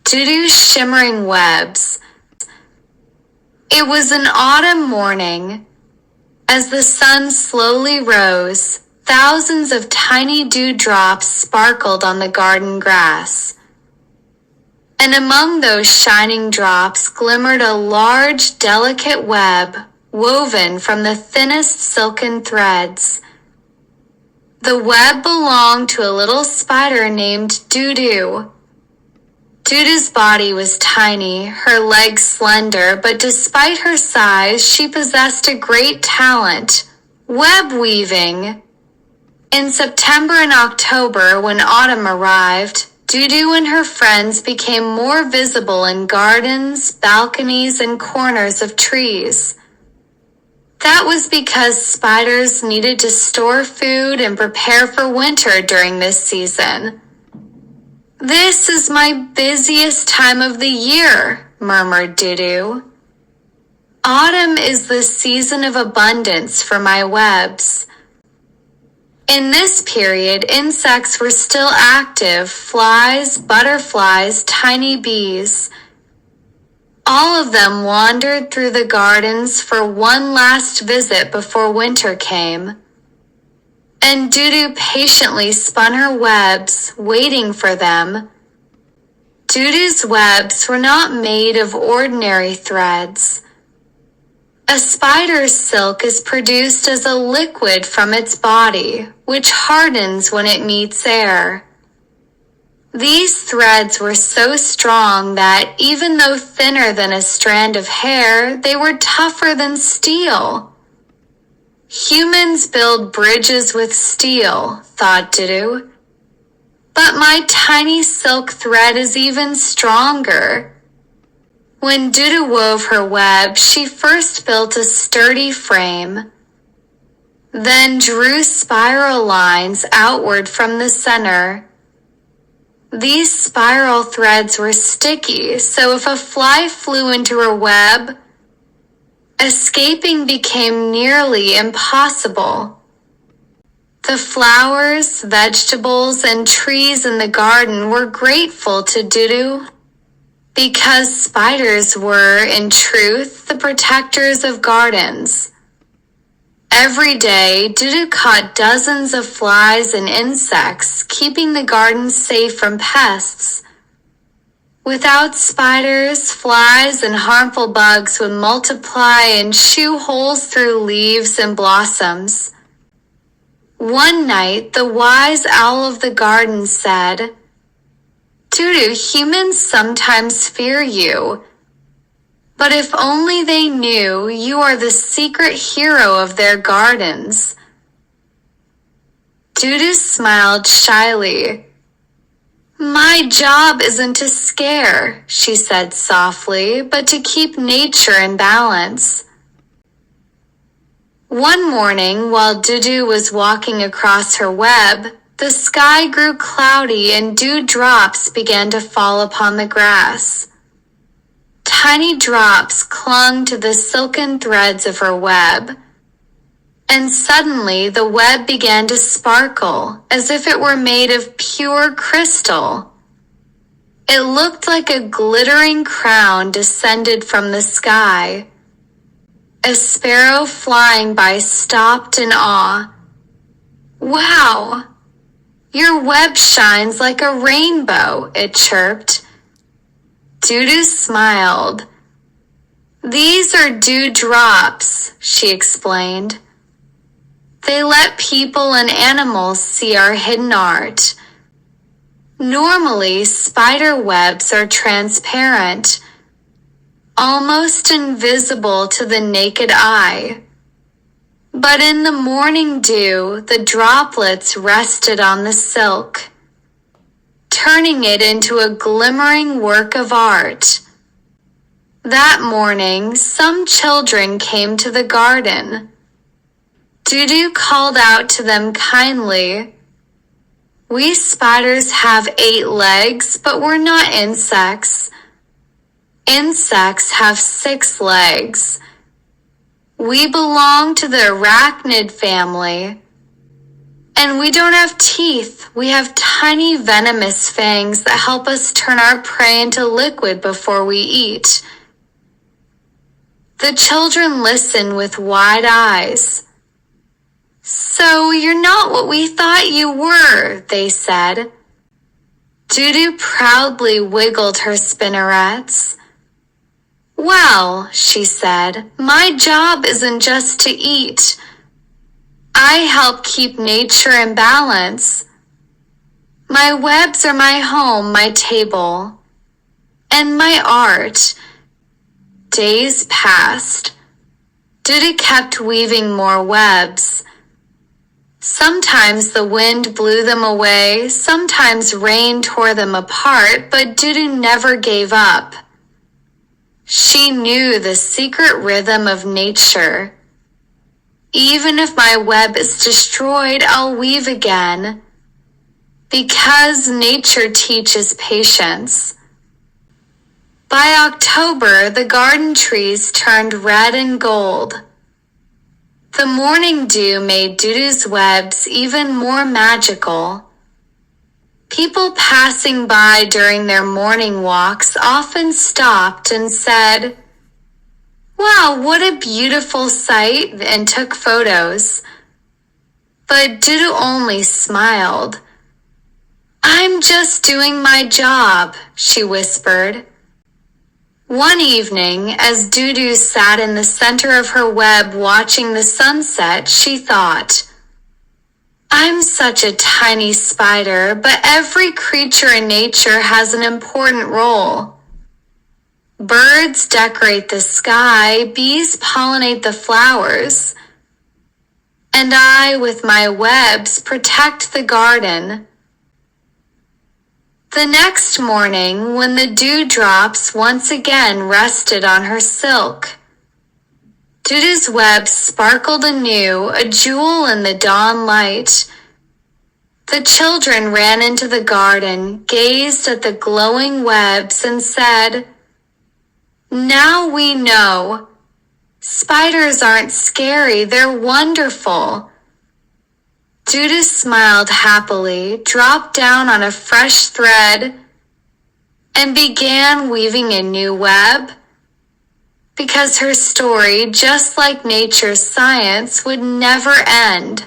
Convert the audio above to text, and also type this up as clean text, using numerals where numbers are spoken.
Dudu'S Shimmering Webs. It was an autumn morning. As the sun slowly rose, thousands of tiny dewdrops sparkled on the garden grass. And among those shining drops glimmered a large, delicate web woven from the thinnest silken threads. The web belonged to a little spider named Dudu. Dudu's body was tiny, her legs slender, but despite her size, she possessed a great talent: web weaving. In September and October, when autumn arrived, Dudu and her friends became more visible in gardens, balconies, and corners of trees. That was because spiders needed to store food and prepare for winter during this season. "This is my busiest time of the year," murmured Dudu. "Autumn is the season of abundance for my webs." In this period, insects were still active: flies, butterflies, tiny bees. All of them wandered through the gardens for one last visit before winter came. And Dudu patiently spun her webs, waiting for them. Dudu's webs were not made of ordinary threads. A spider's silk is produced as a liquid from its body, which hardens when it meets air. These threads were so strong that, even though thinner than a strand of hair, they were tougher than steel. "Humans build bridges with steel," thought Dudu. "But my tiny silk thread is even stronger." When Dudu wove her web, she first built a sturdy frame, then drew spiral lines outward from the center. These spiral threads were sticky, so if a fly flew into her web, escaping became nearly impossible. The flowers, vegetables, and trees in the garden were grateful to Dudu, because spiders were, in truth, the protectors of gardens. Every day, Dudu caught dozens of flies and insects, keeping the garden safe from pests. Without spiders, flies and harmful bugs would multiply and chew holes through leaves and blossoms. One night, the wise owl of the garden said, "Dudu, humans sometimes fear you. But if only they knew you are the secret hero of their gardens." Dudu smiled shyly. "My job isn't to scare," she said softly, "but to keep nature in balance." One morning, while Dudu was walking across her web, the sky grew cloudy and dewdrops began to fall upon the grass. Tiny drops clung to the silken threads of her web, and suddenly the web began to sparkle as if it were made of pure crystal. It looked like a glittering crown descended from the sky. A sparrow flying by stopped in awe. "Wow! Your web shines like a rainbow," it chirped. Dudu smiled. "These are dewdrops," she explained. "They let people and animals see our hidden art. Normally, spider webs are transparent, almost invisible to the naked eye. But in the morning dew, the droplets rested on the silk, turning it into a glimmering work of art." That morning, some children came to the garden. Dudu called out to them kindly, "We spiders have 8 legs, but we're not insects. Insects have 6 legs. We belong to the arachnid family. And we don't have teeth. We have tiny venomous fangs that help us turn our prey into liquid before we eat. The children listened with wide eyes. So you're not what we thought you were, they said. Dudu proudly wiggled her spinnerets. Well, she said, my job isn't just to eat. I help keep nature in balance. My webs are my home, my table, and my art. Days passed. Dudu kept weaving more webs. Sometimes the wind blew them away, sometimes rain tore them apart, but Dudu never gave up. She knew the secret rhythm of nature. Even if my web is destroyed, I'll weave again. Because nature teaches patience. By October, the garden trees turned red and gold. The morning dew made Dudu's webs even more magical. People passing by during their morning walks often stopped and said, "Wow, what a beautiful sight," and took photos. But Dudu only smiled. "I'm just doing my job," she whispered. One evening, as Dudu sat in the center of her web watching the sunset, she thought, "I'm such a tiny spider, but every creature in nature has an important role. Birds decorate the sky, bees pollinate the flowers, and I, with my webs, protect the garden." The next morning, when the dewdrops once again rested on her silk, Dudu's web sparkled anew, a jewel in the dawn light. The children ran into the garden, gazed at the glowing webs, and said, "Now we know. Spiders aren't scary, they're wonderful." Dudu smiled happily, dropped down on a fresh thread, and began weaving a new web, because her story, just like nature's science, would never end.